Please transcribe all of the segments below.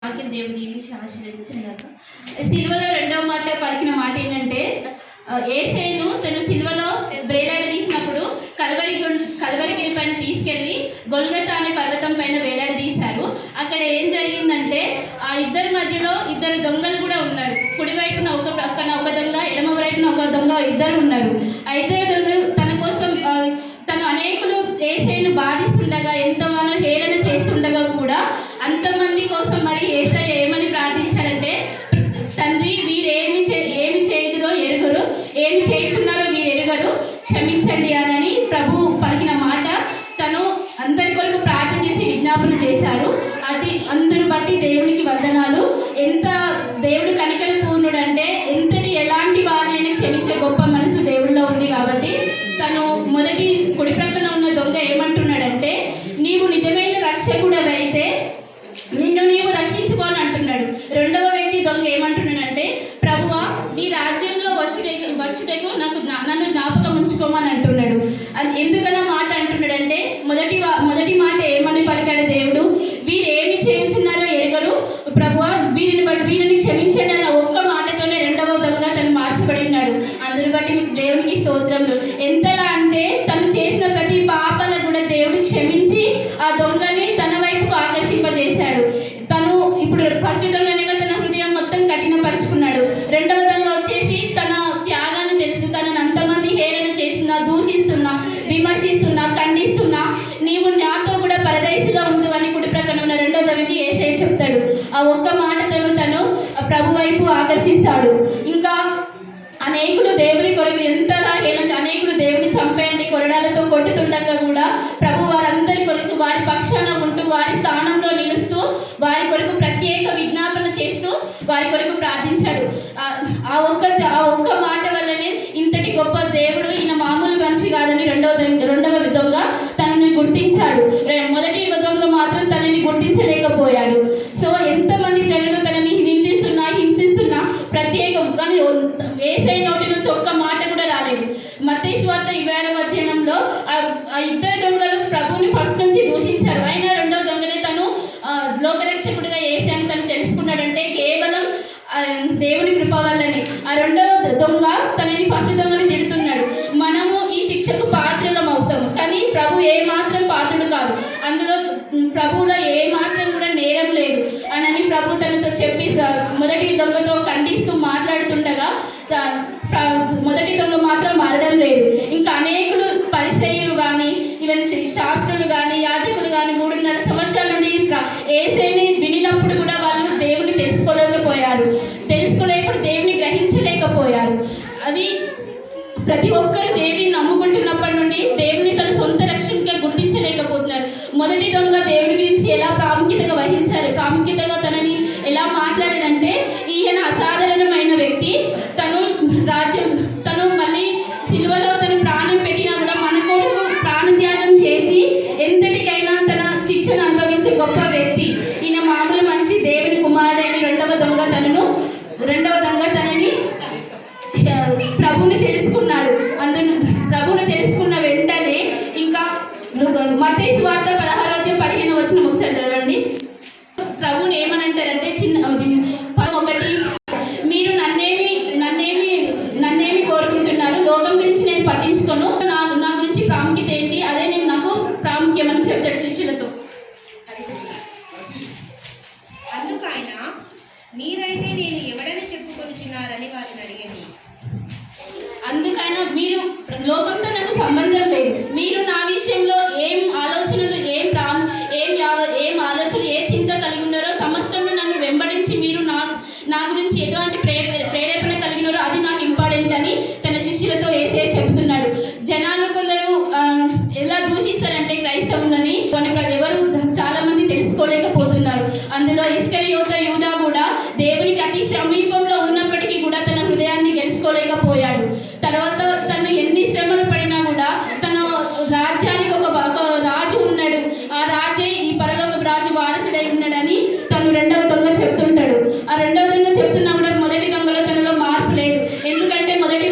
వాక్యం దేవుడు దీవించి ఆశీర్వదించినాక సిల్వలో రెండవ మాట పలికిన మాట ఏంటంటే యేసేను తను సిల్వలో వేలాడదీసినప్పుడు కల్వరిగిరి పైన తీసుకెళ్లి గొల్గొతా అనే పర్వతం పైన వేలాడదీశారు. అక్కడ ఏం జరిగిందంటే ఆ ఇద్దరి మధ్యలో ఇద్దరు దొంగలు కూడా ఉన్నారు. కుడివైపున ఒక ప్రక్కన ఒక దొంగ, ఎడమ వైపున ఒక దొంగ, ఇద్దరు ఉన్నారు. ఆ ఇద్దరు దొంగలు తన కోసం తను అనేకులు యేసేను బాధిస్తుండగా ఎంతగానో హేళన చేస్తుండగా కూడా అంతమంది కోసం మరి యేసయ్య ఏమని ప్రార్థించారంటే, తండ్రి వీరు ఏమి చేయుదురో ఎరుగరు, ఏమి చేయుచున్నారో వీరు ఎరుగరు, క్షమించండి అని ప్రభు పలికిన మాట తను అందరి కొరకు ప్రార్థన చేసి విజ్ఞాపన చేశారు. అందరూ బట్టి దేవునికి వందనాలు. ఎంత దేవుడు కనికర పూర్ణుడు అంటే ఎంతటి ఎలాంటి వారినైనా క్షమించే గొప్ప మనసు దేవుడిలో ఉంది. కాబట్టి తను మొదటి కుడి ప్రక్కన ఉన్న దొంగ ఏమంటున్నాడంటే, నీవు నిజమైన రక్షకుడవైతే నిన్ను నీవు రక్షించుకోని అంటున్నాడు. రెండవ వ్యక్తి దొంగ ఏమంటున్నాడంటే, ప్రభువా నీ రాజ్యంలో వచ్చుటకు నన్ను జ్ఞాపకం ఉంచుకోమని అంటున్నాడు. అది ఎందుకన్నా మాట అంటున్నాడంటే, మొదటి మాట ఏమని పలికాడు దేవుడు, వీరు ఏమి చేయించున్నారో ఎరుగరు, ప్రభువా వీరిని క్షమించండి అన్న ఒక్క మాటతోనే రెండవ దొంగ తను మార్చబడినాడు. అందుని బట్టి మీకు దేవునికి స్తోత్రములు. ఎంతలా అంటే తను చేసిన ప్రతి పాపాలను కూడా దేవుడు క్షమించి ఆ దొంగని తన వైపుకు ఆకర్షింపజేశాడు. తను ఇప్పుడు ఫస్ట్ దొంగనేమో తన హృదయం మొత్తం కఠినపరుచుకున్నాడు. రెండవ దొంగ వచ్చేసి తన త్యాగాన్ని తెలుసు, తనను అంతమంది హేళన చేస్తున్నా, దూషిస్తున్నా, విమర్శిస్తున్నా, ఖండిస్తున్నా, నీవు నాతో కూడా పరదేశంలో ఉండు అని కుడి ప్రక్కన ఉన్న రెండవ దొంగకి యేసయ్య చెప్తాడు. ఆ ఒక్క మాటతోను తను ప్రభు వైపు ఆకర్షిస్తాడు. ఇంకా అనేకులు దేవుని కొరకు ఎంతలా హేళన, అనేకులు దేవుని చంపేయండి కొరడాలతో కొట్టుతుండగా కూడా ప్రభు వారందరి కొరకు వారి పక్షాన ఉంటూ వారి స్థానంలో నిలుస్తూ వారి కొరకు ప్రత్యేక విజ్ఞాపన చేస్తూ వారి కొరకు ప్రార్థించాడు. ఆ ఒక్క మాట వల్లనే ఇంతటి గొప్ప దేవుడు ఈయన మామూలు మనిషి కాదని రెండవ దొంగ తనని గుర్తించాడు. మొదటి దొంగ మాత్రం తనని గుర్తించలేకపోయాడు. సో ఎంతమంది జనులు తనని నిందిస్తున్నా, హింసిస్తున్నా ప్రత్యేకం కానీ యేసయ్య నోటి నుంచి ఒక్క మాట కూడా రాలేదు. మత్తయి సువార్త 20వ అధ్యాయంలో ఆ ఇద్దరు దొంగలు ప్రభువుని ఫస్ట్ నుంచి దూషించారు. అయినా రెండవ దొంగనే తను లోకరక్షకుడిగా యేసయ్యని తను తెలుసుకున్నాడంటే కేవలం దేవుని కృప వల్లనే. ఆ రెండవ దొంగ తనని ఫస్ట్ దొంగని తిడుతున్నాడు. మనము ఈ శిక్షకు పాత్రలం అవుతాము, కానీ ప్రభు ఏ మాత్రం పాత్రుడు కాదు, అందులో ప్రభువులో ఏ మాత్రం కూడా నేరం లేదు అని ప్రభు తనతో చెప్పి మొదటి దొంగతో ఖండిస్తూ మాట్లాడుతుండగా మొదటి దొంగ మాత్రం మారడం లేదు. ఇంకా అనేకులు పరిసయ్యులు కానీ ఈవెన్ శాస్త్రులు కానీ యాజకులు కానీ 3.5 సంవత్సరాల నుండి యేసయ్యని వినినప్పుడు కూడా వాళ్ళు దేవుని తెలుసుకోలేకపోతే దేవుని గ్రహించలేకపోయారు. అది ప్రతి ఒక్కరు దేవుని నమ్ముకుంటున్నప్పటి నుండి దేవుని తన సొంత రక్షణగా గుర్తించలేకపోతున్నారు. మొదటి దొంగ దేవుని గురించి ఎలా ప్రాముఖ్యతగా తనని ఎలా మాట్లాడాడంటే, ఈయన అసాధారణమైన వ్యక్తి, తను మళ్ళీ సిలువలో తన ప్రాణం పెట్టినా కూడా మన కొరకు ప్రాణత్యాగం చేసి ఎంతటికైనా తన శిక్షను అనుభవించే గొప్ప వ్యక్తి. ఈయన మామూలు మనిషి, దేవుని కుమారుడైన రెండవ దొంగ తనని ప్రభువుని తెలుసుకున్నాడు. ప్రభువుని తెలుసుకున్న వెంటనే ఇంకా మత్తయి సువార్త 16వ అధ్యాయం 15వ వచనం ఒకసారి చదవండి. ప్రభువుని ఏమనంటారంటే 1 మీరు నన్నేమి కోరుకుంటున్నారు, లోకం గురించి నేను పట్టించుకోను, నా గురించి ప్రాముఖ్యత ఏంటి, అదే నాకు ప్రాముఖ్యం అని చెప్తాడు శిష్యులతో. అందుకైనా మీరైతే నేను ఎవరని చెప్పుకొనుచున్నారని వారిని అడిగాను. అందుకైనా మీరు లోకంతో నాకు సంబంధం లేదు, మీరు నా విషయంలో ఏం ఆలోచనలు ఏం ఆలోచనలు ఏ చింత కలిగి ఉన్నారో సమస్తం నన్ను వెంబడించి మీరు నా గురించి ఎటువంటి ప్రేరేపణ కలిగినారో అది నాకు ఇంపార్టెంట్ అని తన శిష్యులతో యేసయ్య చెబుతున్నాడు. జనాలు కొందరు ఎలా దూషిస్తారంటే క్రైస్తవులని ఎవరు చాలా మంది తెలుసుకోలేకపోతున్నారు. అందులో ఇస్కరియోత యూదా కూడా దేవునికి అతి సమీపంలో ఉన్నప్పటికీ కూడా తన హృదయాన్ని గెలుచుకోలేకపోయాడు. తర్వాత తను ఎన్ని శ్రమలు పడినా కూడా తన రాజ్యానికి ఒక రాజు ఉన్నాడు, ఆ రాజే ఈ పరలోక రాజు వారసుడై ఉన్నాడని తను రెండవ దొంగ చెప్తుంటాడు. ఆ రెండవ దొంగ చెప్తున్నా కూడా మొదటి దొంగలో తనలో మార్పు లేదు. ఎందుకంటే మొదటి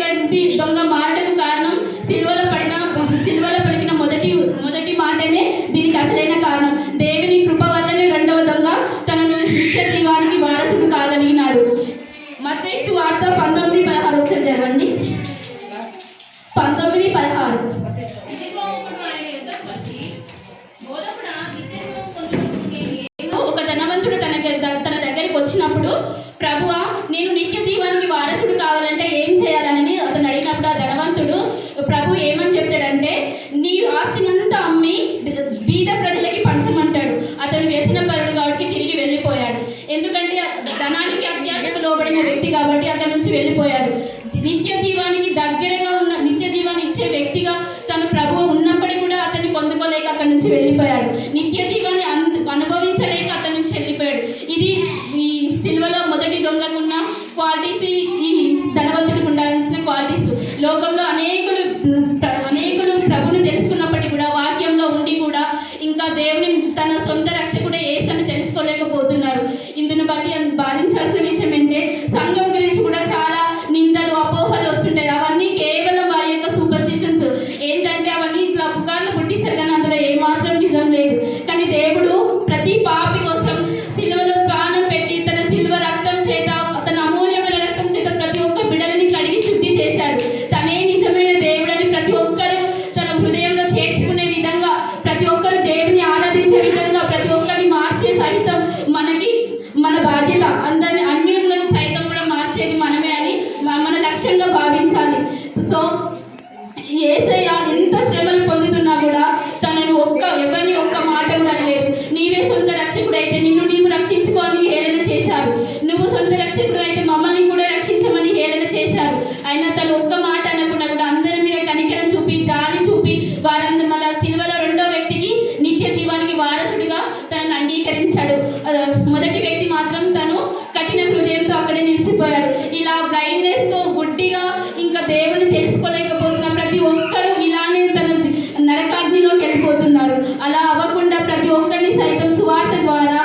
దొంగ మారటకు కారణం సిలువలో పలికిన మొదటి మాటనే దీనికి అసలైన కారణం. దేవుని కృప వల్లనే రెండవ దొంగ తనను నిత్య జీవ మత్తయి సువార్త 19:16 ఒకసారి చదవండి. 19:16. ఒక ధనవంతుడు తన దగ్గరికి వచ్చినప్పుడు, ప్రభువా నేను నిత్య జీవానికి వారసుడు కావాలంటే ఏం చేయాలని అతను అడిగినప్పుడు, ఆ ధనవంతుడు ప్రభు ఏమని చెప్తాడంటే, నీ ఆస్తినంతా అమ్మి బీద ప్రజలకి పంచమంటాడు. అతను వేసిన పరుడు కాబట్టి తిరిగి వెళ్ళిపోయాడు. ఎందుకంటే ధనానికి అత్యాశకు లోబడిన వ్యక్తి కాబట్టి అతని నుంచి వెళ్ళిపోయాడు. నిత్య జీవానికి దగ్గరగా ఉన్న, నిత్య జీవాన్ని ఇచ్చే వ్యక్తిగా తన ప్రభువు ఉన్నప్పటికీ కూడా అతన్ని పొందుకోలేక అక్కడి నుంచి వెళ్ళిపోయాడు. నిత్య జీవాన్ని అనుభవించలేక అతని నుంచి వెళ్ళిపోయాడు. ఇది ఈ సిల్వలో మొదటి దొంగకున్న క్వాలిటీస్, ఈ ధనవంతుడికి ఉండాల్సిన క్వాలిటీస్. లోకంలో అనేకులు ప్రభుని తెలుసుకున్నప్పటికీ కూడా, వాక్యంలో ఉండి కూడా ఇంకా దేవుని తన సొంత రక్షకుడే యేసని తెలుసుకోలేకపోతున్నారు. ఇందును బట్టి బాధించాల్సిన విషయం ఏంటంటే, సంఘం గురించి కూడా చాలా నిందలు అపోహలు వస్తుంటాయి. అవన్నీ కేవలం వారి యొక్క సూపర్స్టిషన్స్. ఏంటంటే అవన్నీ ఇట్లా పుకార్లు పుట్టిస్తారు, కానీ అందులో ఏమాత్రం నిజం లేదు. కానీ దేవుడు ప్రతి పాపి కోసం సిలువలో ప్రాణం పెట్టి తన సిలువ రక్తం చేత, తన అమూల్యమైన రక్తం చేత ప్రతి ఒక్క బిడ్డలని కడిగి శుద్ధి చేశాడు. తనే నిజమైన దేవుడని ప్రతి ఒక్కరు తన హృదయంలో చేర్చుకునే విధంగా, ప్రతి ఒక్కరు దేవుని ఆరాధించే విధంగా, ప్రతి ఒక్కరిని మార్చే సహితం మన బాధ్యత. అందరిని అన్యులను సైతం కూడా మార్చేది మనమే అని మన లక్ష్యంగా భావించాలి. సో యేసయ్య ఎంత శ్రమలు పొందుతున్నా కూడా తనను ఎవరిని ఒక్క మాట కూడా లేదు. నీవే సొంత రక్షకుడు అయితే నిన్ను నీవు రక్షించుకొని హేళన చేశారు. నువ్వు సొంత రక్షకుడు అయితే మమ్మల్ని కూడా రక్షించమని హేళన చేశారు. అయినా తను ఒక్క మాట అనకుండా కూడా అందరి మీద కనికరం చూపి, జాలి చూపి, వారందరూ మన సిలువలో రెండో వ్యక్తికి నిత్య జీవానికి వారసుడిగా తనను అంగీకరించాడు. మొదటి వ్యక్తి మాత్రం తను కఠిన హృదయంతో అక్కడే నిలిచిపోయాడు. ఇలా బ్లైండ్నెస్తో గుడ్డిగా ఇంకా దేవుని తెలుసుకోలేకపోతున్న ప్రతి ఒక్కరూ ఇలానే తన నరకాగ్నిలోకి వెళ్ళిపోతున్నారు. అలా అవ్వకుండా ప్రతి ఒక్కరిని సైతం సువార్త ద్వారా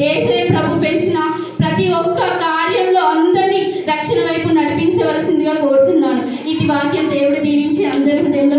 యేసే ప్రభు పెంచిన ప్రతి ఒక్క కార్యంలో అందరినీ రక్షణ వైపు నడిపించవలసిందిగా కోరుతున్నాను. ఇది వాక్యం దేవుడు దీవించి అందరి హృదయంలో